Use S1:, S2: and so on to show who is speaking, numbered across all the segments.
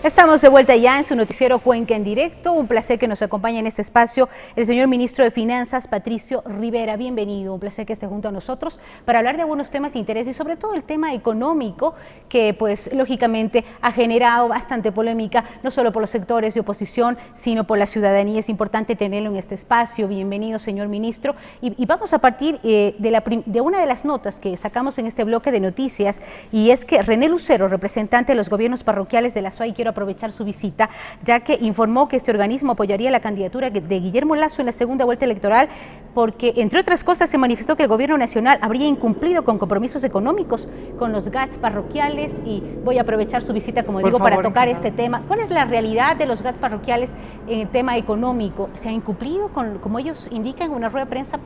S1: Estamos de vuelta ya en su noticiero Cuenca en directo. Un placer que nos acompañe en este espacio el señor ministro de Finanzas, Patricio Rivera. Bienvenido, un placer que esté junto a nosotros para hablar de algunos temas de interés y sobre todo el tema económico que pues lógicamente ha generado bastante polémica, no solo por los sectores de oposición, sino por la ciudadanía. Es importante tenerlo en este espacio. Bienvenido, señor ministro. Y vamos a partir de una de las notas que sacamos en este bloque de noticias, y es que René Lucero, representante de los gobiernos parroquiales de la SUAY, quiero aprovechar su visita, ya que informó que este organismo apoyaría la candidatura de Guillermo Lasso en la segunda vuelta electoral, porque, entre otras cosas, se manifestó que el gobierno nacional habría incumplido con compromisos económicos con los GATS parroquiales, y voy a aprovechar su visita, como digo, para tocar este tema. ¿Cuál es la realidad de los GATS parroquiales en el tema económico? ¿Se ha incumplido, como ellos indican en una rueda de prensa?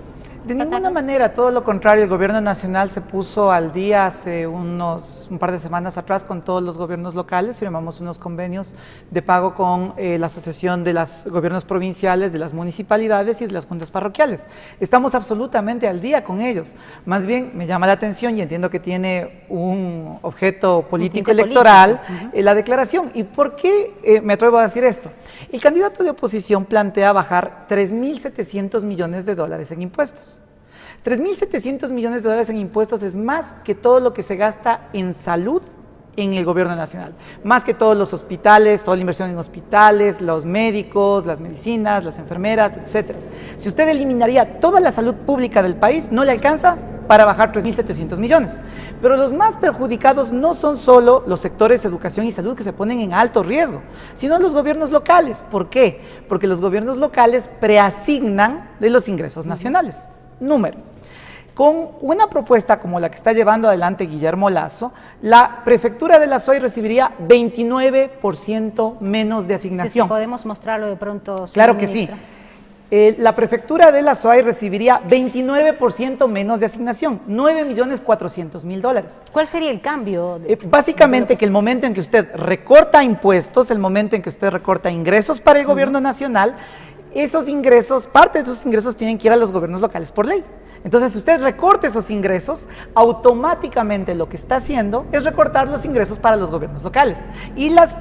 S2: De ninguna manera, todo lo contrario. El gobierno nacional se puso al día hace un par de semanas atrás con todos los gobiernos locales. Firmamos unos convenios de pago con la Asociación de los Gobiernos Provinciales, de las municipalidades y de las juntas parroquiales. Estamos absolutamente al día con ellos. Más bien me llama la atención, y entiendo que tiene un objeto político electoral, la declaración. ¿Y por qué me atrevo a decir esto? El candidato de oposición plantea bajar 3.700 millones de dólares en impuestos. 3.700 millones de dólares en impuestos es más que todo lo que se gasta en salud en el gobierno nacional, más que todos los hospitales, toda la inversión en hospitales, los médicos, las medicinas, las enfermeras, etcétera. Si usted eliminaría toda la salud pública del país, no le alcanza para bajar 3.700 millones. Pero los más perjudicados no son solo los sectores educación y salud, que se ponen en alto riesgo, sino los gobiernos locales. ¿Por qué? Porque los gobiernos locales preasignan de los ingresos nacionales. Número. Con una propuesta como la que está llevando adelante Guillermo Lasso, la prefectura de la SUAY recibiría 29% menos de asignación.
S1: Sí, podemos mostrarlo de pronto.
S2: Claro que sí. La prefectura de la SUAY recibiría 29% menos de asignación, 9.400.000 dólares.
S1: ¿Cuál sería el cambio?
S2: Básicamente que el momento en que usted recorta impuestos, el momento en que usted recorta ingresos para el gobierno nacional, esos ingresos, parte de esos ingresos tienen que ir a los gobiernos locales por ley. Entonces, si usted recorta esos ingresos, automáticamente lo que está haciendo es recortar los ingresos para los gobiernos locales. Y las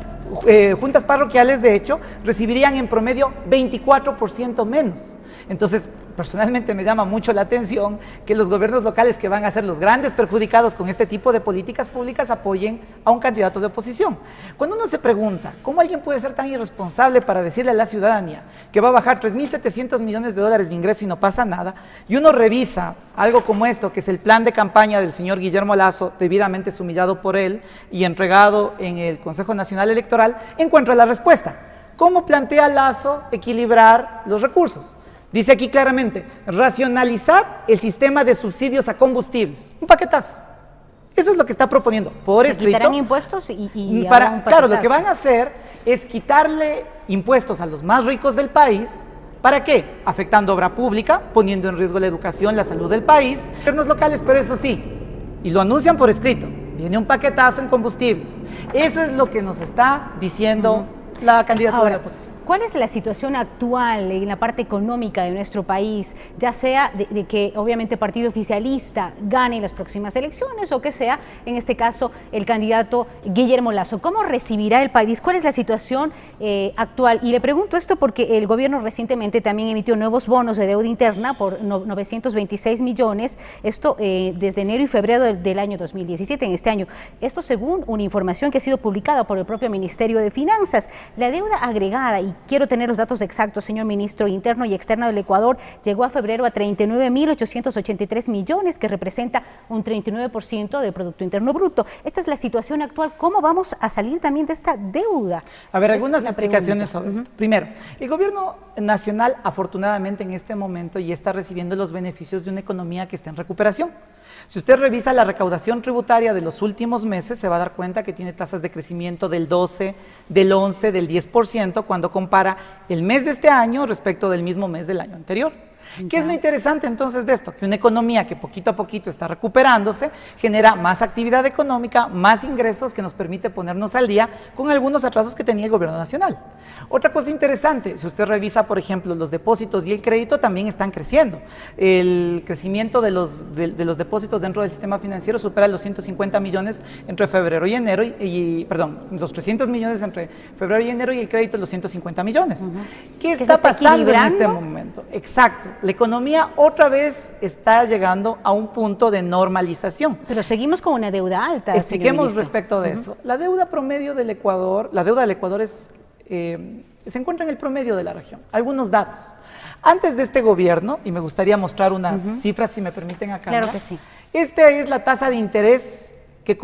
S2: juntas parroquiales, de hecho, recibirían en promedio 24% menos. Entonces, personalmente me llama mucho la atención que los gobiernos locales, que van a ser los grandes perjudicados con este tipo de políticas públicas, apoyen a un candidato de oposición. Cuando uno se pregunta, ¿cómo alguien puede ser tan irresponsable para decirle a la ciudadanía que va a bajar 3.700 millones de dólares de ingreso y no pasa nada? Y uno revisa algo como esto, que es el plan de campaña del señor Guillermo Lasso, debidamente sumillado por él y entregado en el Consejo Nacional Electoral, encuentra la respuesta. ¿Cómo plantea Lasso equilibrar los recursos? Dice aquí claramente, racionalizar el sistema de subsidios a combustibles. Un paquetazo. Eso es lo que está proponiendo por escrito.
S1: ¿Quitarán impuestos
S2: claro, lo que van a hacer es quitarle impuestos a los más ricos del país. ¿Para qué? Afectando obra pública, poniendo en riesgo la educación, la salud del país. Gobiernos locales, pero eso sí, y lo anuncian por escrito, viene un paquetazo en combustibles. Eso es lo que nos está diciendo la candidatura de la oposición.
S1: ¿Cuál es la situación actual en la parte económica de nuestro país, ya sea de que obviamente el partido oficialista gane las próximas elecciones o que sea, en este caso, el candidato Guillermo Lasso? ¿Cómo recibirá el país? ¿Cuál es la situación actual? Y le pregunto esto porque el gobierno recientemente también emitió nuevos bonos de deuda interna por 926 millones, esto desde enero y febrero del año 2017, en este año. Esto según una información que ha sido publicada por el propio Ministerio de Finanzas. La deuda agregada, y quiero tener los datos exactos, señor ministro, interno y externo del Ecuador, llegó a febrero a 39.883 millones, que representa un 39% del Producto Interno Bruto. Esta es la situación actual. ¿Cómo vamos a salir también de esta deuda?
S2: A ver, algunas explicaciones sobre esto. Primero, el gobierno nacional, afortunadamente en este momento, ya está recibiendo los beneficios de una economía que está en recuperación. Si usted revisa la recaudación tributaria de los últimos meses, se va a dar cuenta que tiene tasas de crecimiento del 12, del 11, del 10%, cuando compara el mes de este año respecto del mismo mes del año anterior. ¿Qué es lo interesante entonces de esto? Que una economía que poquito a poquito está recuperándose genera más actividad económica, más ingresos que nos permite ponernos al día con algunos atrasos que tenía el gobierno nacional. Otra cosa interesante, si usted revisa, por ejemplo, los depósitos y el crédito también están creciendo. El crecimiento de los depósitos dentro del sistema financiero supera los 150 millones entre febrero y enero, los 300 millones entre febrero y enero y el crédito los 150 millones. ¿Qué está pasando en este momento? Exacto, la economía otra vez está llegando a un punto de normalización.
S1: Pero seguimos con una deuda alta.
S2: Expliquemos respecto de eso. La deuda promedio del Ecuador, la deuda del Ecuador se encuentra en el promedio de la región. Algunos datos. Antes de este gobierno, y me gustaría mostrar unas cifras, si me permiten acá.
S1: Claro que sí.
S2: Esta es la tasa de interés que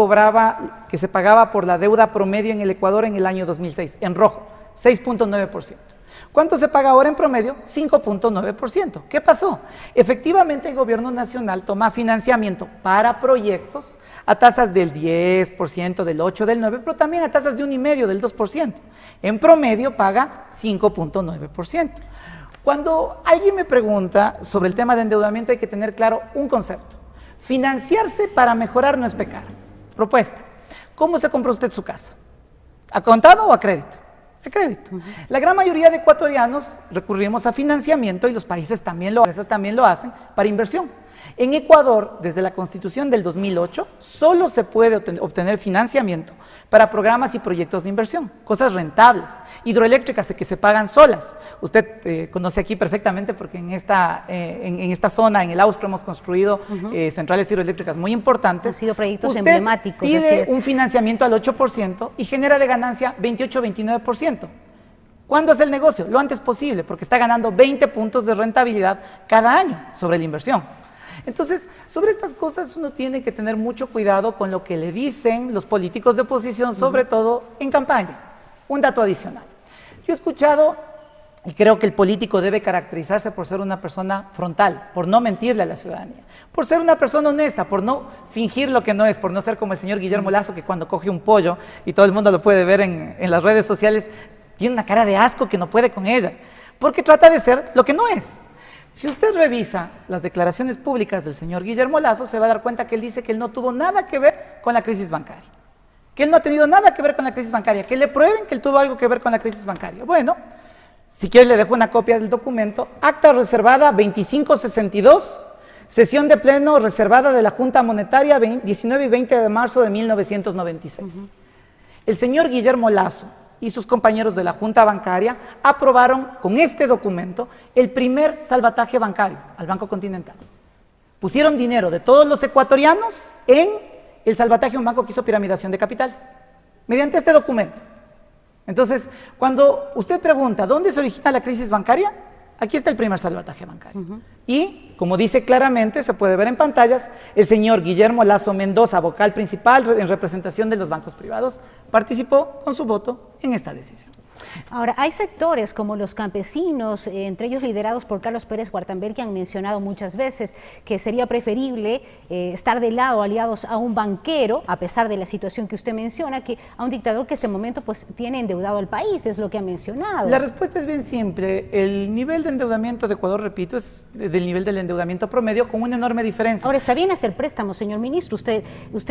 S2: se pagaba por la deuda promedio en el Ecuador en el año 2006, en rojo, 6.9%. ¿Cuánto se paga ahora en promedio? 5.9%. ¿Qué pasó? Efectivamente, el gobierno nacional toma financiamiento para proyectos a tasas del 10%, del 8%, del 9%, pero también a tasas de 1,5%, del 2%. En promedio paga 5.9%. Cuando alguien me pregunta sobre el tema de endeudamiento hay que tener claro un concepto. Financiarse para mejorar no es pecar. Propuesta. ¿Cómo se compró usted su casa? ¿A contado o a crédito? A crédito. La gran mayoría de ecuatorianos recurrimos a financiamiento y los países también lo hacen para inversión. En Ecuador, desde la Constitución del 2008, solo se puede obtener financiamiento para programas y proyectos de inversión, cosas rentables, hidroeléctricas que se pagan solas. Usted conoce aquí perfectamente porque en esta zona, en el Austro, hemos construido centrales hidroeléctricas muy importantes.
S1: Han sido proyectos
S2: Usted
S1: emblemáticos.
S2: Pide un financiamiento al 8% y genera de ganancia 28-29%. ¿Cuándo es el negocio? Lo antes posible, porque está ganando 20 puntos de rentabilidad cada año sobre la inversión. Entonces, sobre estas cosas uno tiene que tener mucho cuidado con lo que le dicen los políticos de oposición, sobre todo en campaña. Un dato adicional. Yo he escuchado, y creo que el político debe caracterizarse por ser una persona frontal, por no mentirle a la ciudadanía, por ser una persona honesta, por no fingir lo que no es, por no ser como el señor Guillermo Lasso, que cuando coge un pollo, y todo el mundo lo puede ver en las redes sociales, tiene una cara de asco que no puede con ella, porque trata de ser lo que no es. Si usted revisa las declaraciones públicas del señor Guillermo Lasso, se va a dar cuenta que él dice que él no tuvo nada que ver con la crisis bancaria, que él no ha tenido nada que ver con la crisis bancaria, que le prueben que él tuvo algo que ver con la crisis bancaria. Bueno, si quiere le dejo una copia del documento, acta reservada 2562, sesión de pleno reservada de la Junta Monetaria 19 y 20 de marzo de 1996. El señor Guillermo Lasso y sus compañeros de la Junta Bancaria aprobaron con este documento el primer salvataje bancario al Banco Continental. Pusieron dinero de todos los ecuatorianos en el salvataje a un banco que hizo piramidación de capitales, mediante este documento. Entonces, cuando usted pregunta, ¿dónde se origina la crisis bancaria? Aquí está el primer salvataje bancario. Y, como dice claramente, se puede ver en pantallas, el señor Guillermo Lasso Mendoza, vocal principal en representación de los bancos privados, participó con su voto en esta decisión.
S1: Ahora, hay sectores como los campesinos, entre ellos liderados por Carlos Pérez Guartamber, que han mencionado muchas veces que sería preferible estar de lado, aliados a un banquero, a pesar de la situación que usted menciona, que a un dictador que en este momento pues tiene endeudado al país, es lo que ha mencionado.
S2: La respuesta es bien simple. El nivel de endeudamiento de Ecuador, repito, es del nivel del endeudamiento promedio con una enorme diferencia.
S1: Ahora, está bien hacer préstamos, señor ministro. Usted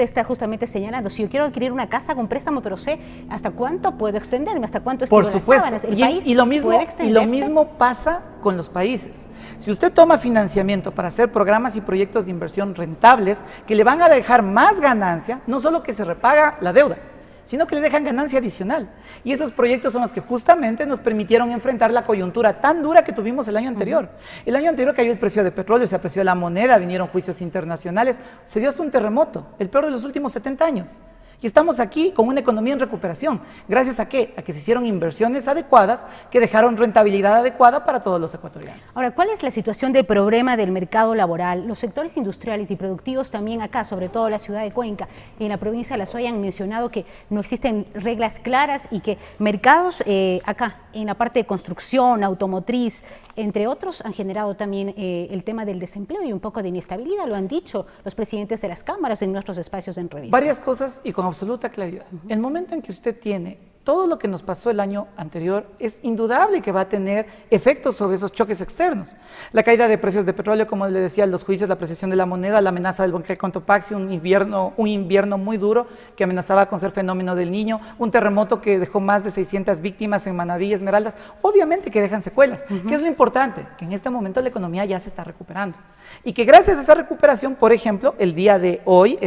S1: está justamente señalando, si yo quiero adquirir una casa con préstamo, pero sé hasta cuánto puedo extenderme, hasta cuánto
S2: Por supuesto, y lo mismo pasa con los países. Si usted toma financiamiento para hacer programas y proyectos de inversión rentables que le van a dejar más ganancia, no solo que se repaga la deuda, sino que le dejan ganancia adicional. Y esos proyectos son los que justamente nos permitieron enfrentar la coyuntura tan dura que tuvimos el año anterior. El año anterior cayó el precio de petróleo, se apreció la moneda, vinieron juicios internacionales, se dio hasta un terremoto, el peor de los últimos 70 años. Y estamos aquí con una economía en recuperación. ¿Gracias a qué? A que se hicieron inversiones adecuadas que dejaron rentabilidad adecuada para todos los ecuatorianos.
S1: Ahora, ¿cuál es la situación del problema del mercado laboral? Los sectores industriales y productivos también acá, sobre todo la ciudad de Cuenca, en la provincia de La Suaya, han mencionado que no existen reglas claras y que mercados acá, en la parte de construcción, automotriz, entre otros, han generado también el tema del desempleo y un poco de inestabilidad, lo han dicho los presidentes de las cámaras en nuestros espacios de entrevista.
S2: Varias cosas y con absoluta claridad. El momento en que usted tiene todo lo que nos pasó el año anterior es indudable que va a tener efectos sobre esos choques externos. La caída de precios de petróleo, como le decía, los juicios, la apreciación de la moneda, la amenaza del Banco Cotopaxi, un invierno muy duro que amenazaba con ser fenómeno del Niño, un terremoto que dejó más de 600 víctimas en Manabí y Esmeraldas, obviamente que dejan secuelas. ¿Qué es lo importante? Que en este momento la economía ya se está recuperando y que gracias a esa recuperación, por ejemplo, el día de hoy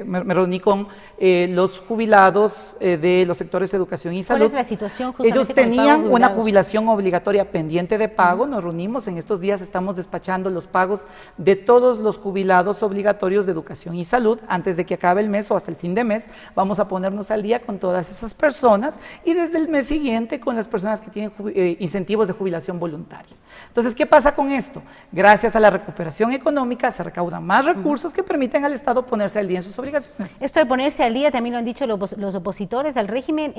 S2: me reuní con los jubilados de los sectores educación y salud.
S1: ¿Cuál es la situación justamente
S2: Ellos
S1: con el pago
S2: tenían
S1: de
S2: una
S1: jubilados?
S2: jubilación obligatoria pendiente de pago, nos reunimos, en estos días estamos despachando los pagos de todos los jubilados obligatorios de educación y salud, antes de que acabe el mes o hasta el fin de mes, vamos a ponernos al día con todas esas personas y desde el mes siguiente con las personas que tienen incentivos de jubilación voluntaria. Entonces, ¿qué pasa con esto? Gracias a la recuperación económica se recaudan más recursos que permiten al Estado ponerse al día en sus obligaciones.
S1: Esto de ponerse al día, también lo han dicho los opositores al régimen,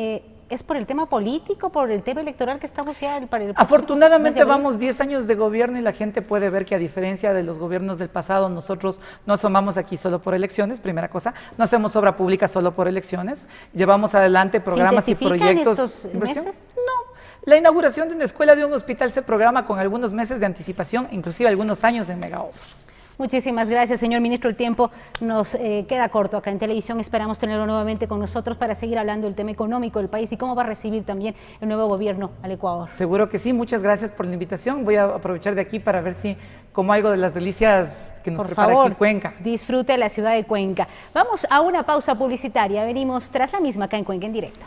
S1: ¿es por el tema político, por el tema electoral que estamos ya para el
S2: Afortunadamente vamos 10 años de gobierno y la gente puede ver que a diferencia de los gobiernos del pasado, nosotros no asomamos aquí solo por elecciones, primera cosa, no hacemos obra pública solo por elecciones, llevamos adelante programas y proyectos.
S1: Estos meses?
S2: No, la inauguración de una escuela, de un hospital se programa con algunos meses de anticipación, inclusive algunos años en megaobras.
S1: Muchísimas gracias, señor ministro. El tiempo nos queda corto acá en televisión. Esperamos tenerlo nuevamente con nosotros para seguir hablando del tema económico del país y cómo va a recibir también el nuevo gobierno al Ecuador.
S2: Seguro que sí. Muchas gracias por la invitación. Voy a aprovechar de aquí para ver si como algo de las delicias que nos prepara aquí Cuenca.
S1: Disfrute la ciudad de Cuenca. Vamos a una pausa publicitaria. Venimos tras la misma acá en Cuenca en directo.